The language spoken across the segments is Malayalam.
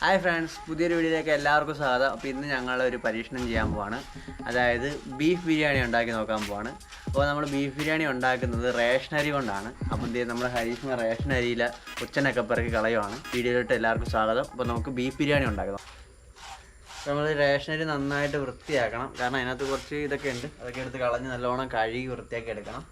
ഹായ് ഫ്രണ്ട്സ്, പുതിയൊരു വീഡിയോയിലേക്ക് എല്ലാവർക്കും സ്വാഗതം. അപ്പോൾ ഇന്ന് ഞങ്ങളൊരു പരീക്ഷണം ചെയ്യാൻ പോവാണ്. അതായത് ബീഫ് ബിരിയാണി ഉണ്ടാക്കി നോക്കാൻ പോവാണ്. അപ്പോൾ നമ്മൾ ബീഫ് ബിരിയാണി ഉണ്ടാക്കുന്നത് റേഷൻ അരി കൊണ്ടാണ്. അപ്പോൾ നമ്മൾ ഹരീഷ്മ റേഷൻ അരിയിലെ ഉച്ചനൊക്കെ പിറക്കി കളയുവാണ്. വീഡിയോയിലോട്ട് എല്ലാവർക്കും സ്വാഗതം. അപ്പോൾ നമുക്ക് ബീഫ് ബിരിയാണി ഉണ്ടാക്കണം. നമ്മൾ റേഷൻ അരി നന്നായിട്ട് വൃത്തിയാക്കണം, കാരണം അതിനകത്ത് കുറച്ച് ഇതൊക്കെ ഉണ്ട്. അതൊക്കെ എടുത്ത് കളഞ്ഞ് നല്ലോണം കഴുകി വൃത്തിയാക്കി എടുക്കണം.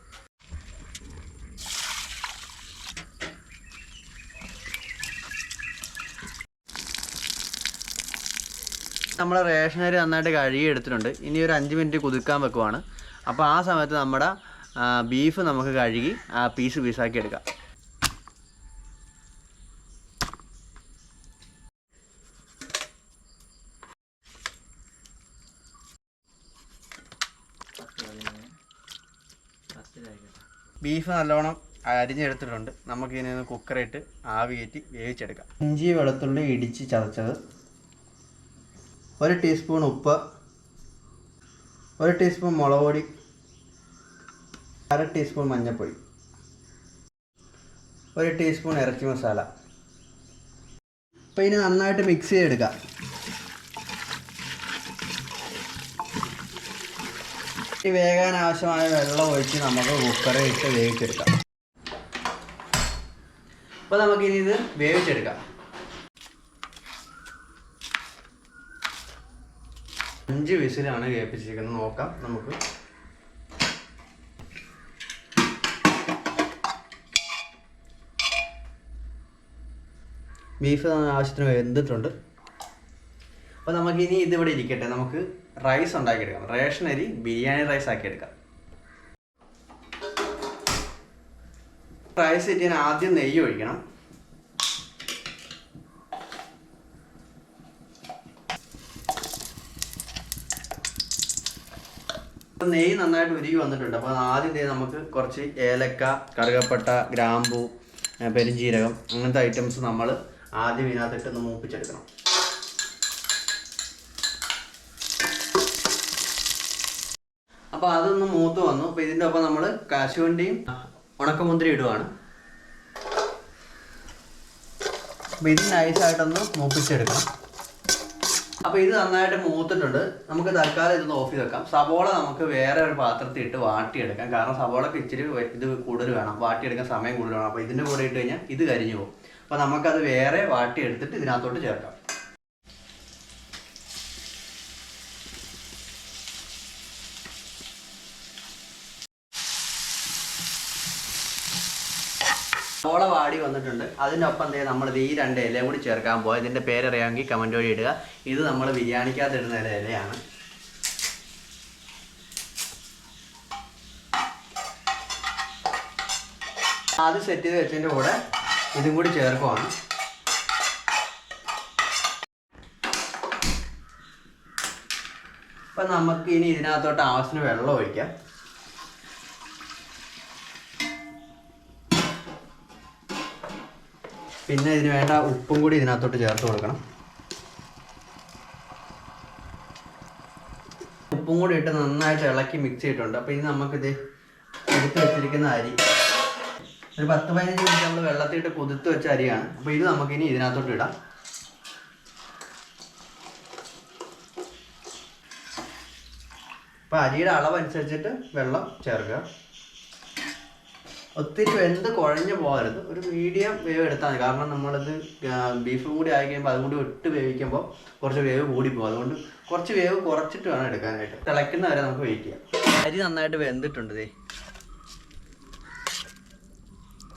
നമ്മൾ റേഷൻ അരി നന്നായിട്ട് കഴുകി എടുത്തിട്ടുണ്ട്. ഇനി ഒരു 5 മിനിറ്റ് കുതിക്കാൻ വെക്കുവാണ്. അപ്പോൾ ആ സമയത്ത് നമ്മുടെ ബീഫ് നമുക്ക് കഴുകി പീസാക്കി എടുക്കാം. ബീഫ് നല്ലോണം അരിഞ്ഞെടുത്തിട്ടുണ്ട്. നമുക്കിനി കുക്കറിട്ട് ആവി കയറ്റി വേവിച്ചെടുക്കാം. ഇഞ്ചി വെളുത്തുള്ളി ഇടിച്ച് ചതച്ചത്, 1 ടീസ്പൂൺ ഉപ്പ്, 1 ടീസ്പൂൺ മുളക് പൊടി, 1/2 ടീസ്പൂൺ മഞ്ഞൾപ്പൊടി, 1 ടീസ്പൂൺ ഇറച്ചി മസാല. അപ്പോൾ ഇനി നന്നായിട്ട് മിക്സ് ചെയ്തെടുക്കാം. ഈ വേകാൻ ആവശ്യമായ വെള്ളം ഒഴിച്ച് നമുക്ക് കുക്കറിൽ ഇട്ട് വേവിച്ചെടുക്കാം. അപ്പോൾ നമുക്കിനി ഇത് വേവിച്ചെടുക്കാം. 5 വിസിലാണ് കേൾപ്പിച്ചിരിക്കുന്നത്. നോക്കാം നമുക്ക്. ബീഫ് ആവശ്യത്തിന് വെന്തിട്ടുണ്ട്. അപ്പോൾ നമുക്കിനി ഇതിവിടെ ഇരിക്കട്ടെ. നമുക്ക് റൈസ് ഉണ്ടാക്കിയെടുക്കാം. റേഷൻ അരി ബിരിയാണി റൈസ് ആക്കിയെടുക്കാം. റൈസ് ഇട്ടിന് ആദ്യം നെയ്യ് ഒഴിക്കണം. നെയ്യ് നന്നായിട്ട് ഉരുകി വന്നിട്ടുണ്ട്. അപ്പോൾ ആദ്യം നമുക്ക് കുറച്ച് ഏലക്ക, കറുകപ്പട്ട, ഗ്രാമ്പൂ, പെരുംജീരകം അങ്ങനത്തെ ഐറ്റംസ് നമ്മൾ ആദ്യം ഇതിനകത്തിട്ടൊന്ന് മൂപ്പിച്ചെടുക്കണം. അപ്പോൾ അതൊന്ന് മൂത്ത് വന്നു. അപ്പോൾ ഇതിൻ്റെ ഒപ്പം നമ്മൾ കശുവണ്ടിയും ഉണക്കമുന്തിരി ഇടുവാണ്. അപ്പോൾ ഇത് നൈസായിട്ടൊന്ന് മൂപ്പിച്ചെടുക്കണം. അപ്പോൾ ഇത് നന്നായിട്ട് മൂത്തിട്ടുണ്ട്. നമുക്ക് തൽക്കാലം ഇതൊന്ന് ഓഫ് ചെയ്ത് വെക്കാം. സവോള നമുക്ക് വേറെ ഒരു പാത്രത്തിൽ ഇട്ട് വാട്ടിയെടുക്കാം. കാരണം സവോളക്ക് ഇച്ചിരി ഇത് കൂടുതൽ വേണം, വാട്ടിയെടുക്കാൻ സമയം കൂടുതൽ വേണം. അപ്പോൾ ഇതിൻ്റെ കൂടെ ഇട്ട് കഴിഞ്ഞാൽ ഇത് കരിഞ്ഞു പോകും. അപ്പോൾ നമുക്കത് വേറെ വാട്ടിയെടുത്തിട്ട് ഇതിനകത്തോട്ട് ചേർക്കാം. സവോള വാടി വന്നിട്ടുണ്ട്. അതിനൊപ്പം നമ്മൾ ഈ 2 ഇലയും കൂടി ചേർക്കാൻ പോകാം. ഇതിൻ്റെ പേരറിയാമെങ്കിൽ കമൻറ്റ് വഴി ഇടുക. ഇത് നമ്മൾ ബിരിയാണിക്കകത്ത് ഇടുന്ന ഇലയാണ്. ആദ്യം സെറ്റ് ചെയ്ത് വെച്ചതിൻ്റെ കൂടെ ഇതും കൂടി ചേർക്കുവാണ്. അപ്പം നമുക്ക് ഇനി ഇതിനകത്തോട്ട് ആവശ്യത്തിന് വെള്ളം ഒഴിക്കാം. പിന്നെ ഇതിന് വേണ്ട ഉപ്പും കൂടി ഇതിനകത്തോട്ട് ചേർത്ത് കൊടുക്കണം. ഉപ്പും കൂടി ഇട്ട് നന്നായിട്ട് ഇളക്കി മിക്സ് ചെയ്തിട്ടുണ്ട്. അപ്പോൾ ഇത് നമുക്കിത് എടുത്ത് വെച്ചിരിക്കുന്ന അരി ഒരു 10-15 മിനിറ്റ് നമ്മൾ വെള്ളത്തിലിട്ട് കുതിർത്ത് വെച്ച അരിയാണ്. അപ്പോൾ ഇത് നമുക്കിനി ഇതിനകത്തോട്ട് ഇടാം. അപ്പോൾ അരിയുടെ അളവനുസരിച്ചിട്ട് വെള്ളം ചേർക്കുക. ഒത്തിരി വെന്ത് കുഴഞ്ഞു പോകരുത്. ഒരു മീഡിയം വേവ് എടുത്താൽ മതി. കാരണം നമ്മളിത് ബീഫും കൂടി ആയി കഴിയുമ്പോൾ അതും കൂടി ഇട്ട് വേവിക്കുമ്പോൾ കുറച്ച് വേവ് കൂടിപ്പോകും. അതുകൊണ്ട് കുറച്ച് വേവ് കുറച്ചിട്ട് വേണം എടുക്കാനായിട്ട്. തിളയ്ക്കുന്ന വരെ നമുക്ക് വെയിറ്റ് ചെയ്യാം. അരി നന്നായിട്ട് വെന്തിട്ടുണ്ട്.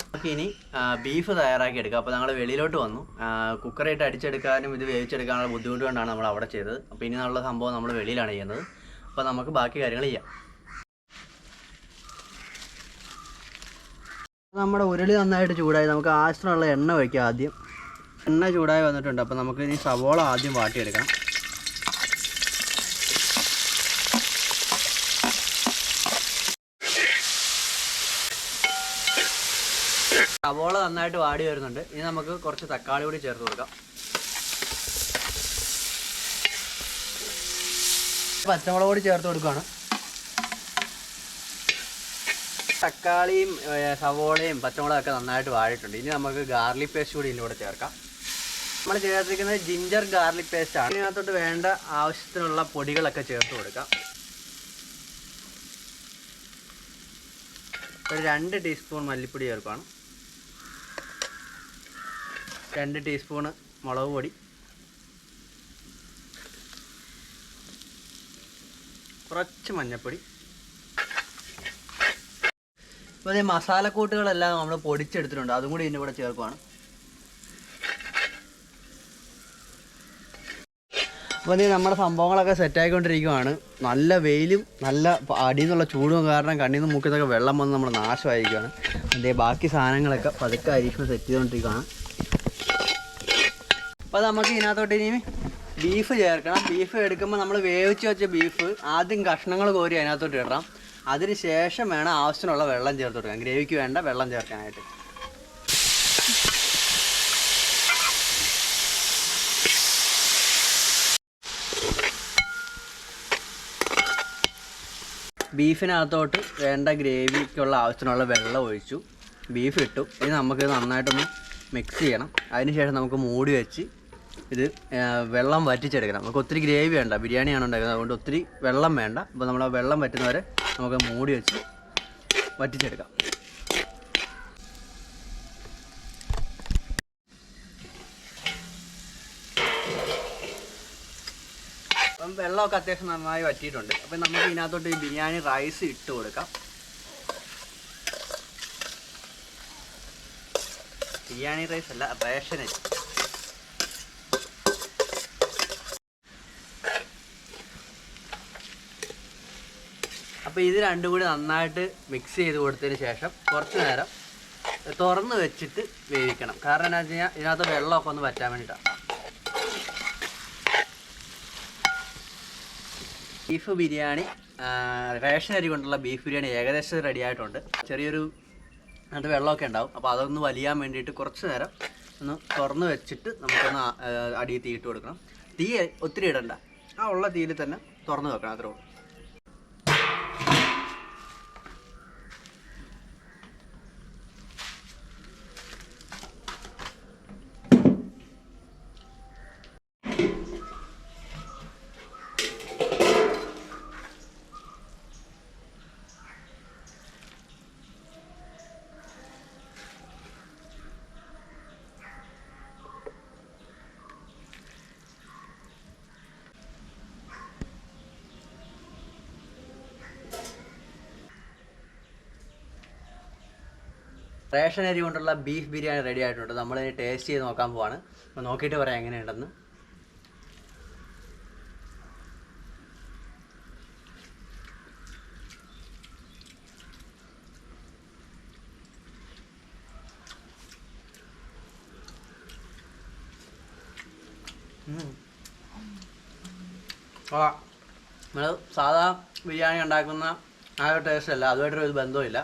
നമുക്ക് ഇനി ബീഫ് തയ്യാറാക്കി എടുക്കാം. അപ്പോൾ ഞങ്ങൾ വെളിയിലോട്ട് വന്നു. കുക്കറായിട്ട് അടിച്ചെടുക്കാനും ഇത് വേവിച്ചെടുക്കാനുള്ള ബുദ്ധിമുട്ട് കൊണ്ടാണ് നമ്മൾ അവിടെ ചെയ്തത്. അപ്പോൾ ഇനി ഉള്ള സംഭവം നമ്മൾ വെളിയിലാണ് ചെയ്യുന്നത്. അപ്പോൾ നമുക്ക് ബാക്കി കാര്യങ്ങൾ ചെയ്യാം. നമ്മുടെ ഉരുളി നന്നായിട്ട് ചൂടായി. നമുക്ക് ആവശ്യത്തിനുള്ള എണ്ണ ഒഴിക്കാം. ആദ്യം എണ്ണ ചൂടായി വന്നിട്ടുണ്ട്. അപ്പോൾ നമുക്ക് ഇനി സവോള ആദ്യം വാട്ടിയെടുക്കാം. സവോള നന്നായിട്ട് വാടി വരുന്നുണ്ട്. ഇനി നമുക്ക് കുറച്ച് തക്കാളി കൂടി ചേർത്ത് കൊടുക്കാം. പച്ചമുളക് കൂടി ചേർത്ത് കൊടുക്കുകയാണ്. തക്കാളിയും സവോളയും പച്ചമുളകൊക്കെ നന്നായിട്ട് വാടിയിട്ടുണ്ട്. ഇനി നമുക്ക് ഗാർലിക് പേസ്റ്റ് കൂടി ഇതിൻ്റെ കൂടെ ചേർക്കാം. നമ്മൾ ചേർത്തിരിക്കുന്നത് ജിഞ്ചർ ഗാർലിക് പേസ്റ്റാണ്. ഇതിനകത്തോട്ട് വേണ്ട ആവശ്യത്തിനുള്ള പൊടികളൊക്കെ ചേർത്ത് കൊടുക്കാം. ഒരു 2 ടീസ്പൂൺ മല്ലിപ്പൊടി ചേർക്കുകയാണ്, 2 ടീസ്പൂണ് മുളക് പൊടി, കുറച്ച് മഞ്ഞൾപ്പൊടി. അപ്പോൾ ഈ മസാലക്കൂട്ടുകളെല്ലാം നമ്മൾ പൊടിച്ചെടുത്തിട്ടുണ്ട്, അതും കൂടി ഇതിൻ്റെ കൂടെ ചേർക്കുകയാണ്. അപ്പോൾ ഇത് നമ്മുടെ സംഭവങ്ങളൊക്കെ സെറ്റായിക്കൊണ്ടിരിക്കുകയാണ്. നല്ല വെയിലും നല്ല അടിയിൽ നിന്നുള്ള ചൂടും കാരണം കണ്ണിൽ നിന്ന് മൂക്കിന്നൊക്കെ വെള്ളം വന്ന് നമ്മൾ നാശമായിരിക്കുകയാണ്. അതേ ബാക്കി സാധനങ്ങളൊക്കെ പതുക്കെ അരീക്ഷണം സെറ്റ് ചെയ്തുകൊണ്ടിരിക്കുകയാണ്. അപ്പോൾ നമുക്ക് ഇതിനകത്തോട്ട് ഇനി ബീഫ് ചേർക്കണം. ബീഫ് എടുക്കുമ്പോൾ നമ്മൾ വേവിച്ച് വെച്ച ബീഫ് ആദ്യം കഷ്ണങ്ങൾ കോരി അതിനകത്തോട്ട് ഇടണം. അതിന് ശേഷം വേണം ആവശ്യത്തിനുള്ള വെള്ളം ചേർത്ത് കൊടുക്കാം. ഗ്രേവിക്ക് വേണ്ട വെള്ളം ചേർക്കാനായിട്ട്. ബീഫിനകത്തോട്ട് വേണ്ട ഗ്രേവിക്കുള്ള ആവശ്യത്തിനുള്ള വെള്ളം ഒഴിച്ചു, ബീഫ് ഇട്ടു. ഇനി നമുക്കിത് നന്നായിട്ടൊന്ന് മിക്സ് ചെയ്യണം. അതിനുശേഷം നമുക്ക് മൂടി വെച്ച് ഇത് വെള്ളം വറ്റിച്ചെടുക്കണം. നമുക്ക് ഒത്തിരി ഗ്രേവി വേണ്ട, ബിരിയാണിയാണ് ഉണ്ടാക്കുന്നത്, അതുകൊണ്ട് ഒത്തിരി വെള്ളം വേണ്ട. അപ്പോൾ നമ്മൾ ആ വെള്ളം വറ്റുന്നവരെ നമുക്ക് മൂടി വെച്ച് വറ്റിച്ചെടുക്കാം. അപ്പം വെള്ളമൊക്കെ അത്യാവശ്യം നന്നായി വറ്റിയിട്ടുണ്ട്. അപ്പം നമുക്ക് ഇതിനകത്തോട്ട് ഈ ബിരിയാണി റൈസ് ഇട്ട് കൊടുക്കാം. ബിരിയാണി റൈസ് അല്ല, റേഷൻ അരി. അപ്പോൾ ഇത് രണ്ടും കൂടി നന്നായിട്ട് മിക്സ് ചെയ്ത് കൊടുത്തതിന് ശേഷം കുറച്ച് നേരം തുറന്ന് വെച്ചിട്ട് വേവിക്കണം. കാരണം എന്താ വെച്ച് കഴിഞ്ഞാൽ ഇതിനകത്ത് വെള്ളമൊക്കെ ഒന്ന് വറ്റാൻ വേണ്ടിയിട്ടാണ്. ബീഫ് ബിരിയാണി, റേഷൻ അരി കൊണ്ടുള്ള ബീഫ് ബിരിയാണി ഏകദേശം റെഡി ആയിട്ടുണ്ട്. ചെറിയൊരു അത് വെള്ളമൊക്കെ ഉണ്ടാവും. അപ്പോൾ അതൊന്ന് വലിയാൻ വേണ്ടിയിട്ട് കുറച്ച് നേരം ഒന്ന് തുറന്ന് വെച്ചിട്ട് നമുക്കൊന്ന് അടിയിൽ തീയിട്ട് കൊടുക്കണം. തീ ഒത്തിരി ഇടണ്ട, ആ ഉള്ള തീയിൽ തന്നെ തുറന്ന് വെക്കണം, അത്രേ ഉള്ളൂ. റേഷൻ അരി കൊണ്ടുള്ള ബീഫ് ബിരിയാണി റെഡി ആയിട്ടുണ്ട്. നമ്മളിനി ടേസ്റ്റ് ചെയ്ത് നോക്കാൻ പോവാണ്. അപ്പോൾ നോക്കിയിട്ട് പറയാം എങ്ങനെയുണ്ടെന്ന്. നമ്മൾ സാധാ ബിരിയാണി ഉണ്ടാക്കുന്ന ആ ഒരു ടേസ്റ്റ് അല്ല, അതുമായിട്ടൊരു ബന്ധമില്ല.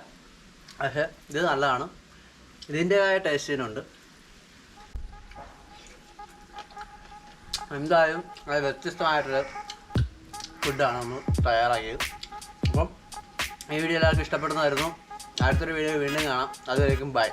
പക്ഷേ ഇത് നല്ലതാണ്, ഇതിൻ്റെതായ ടേസ്റ്റിനുണ്ട്. എന്തായാലും അത് വ്യത്യസ്തമായിട്ടൊരു ഫുഡാണ് നമ്മൾ തയ്യാറാക്കിയത്. അപ്പം ഈ വീഡിയോ എല്ലാവർക്കും ഇഷ്ടപ്പെടുന്നതായിരുന്നു. അടുത്തൊരു വീഡിയോ വീണ്ടും കാണാം. അതുവരേക്കും ബൈ.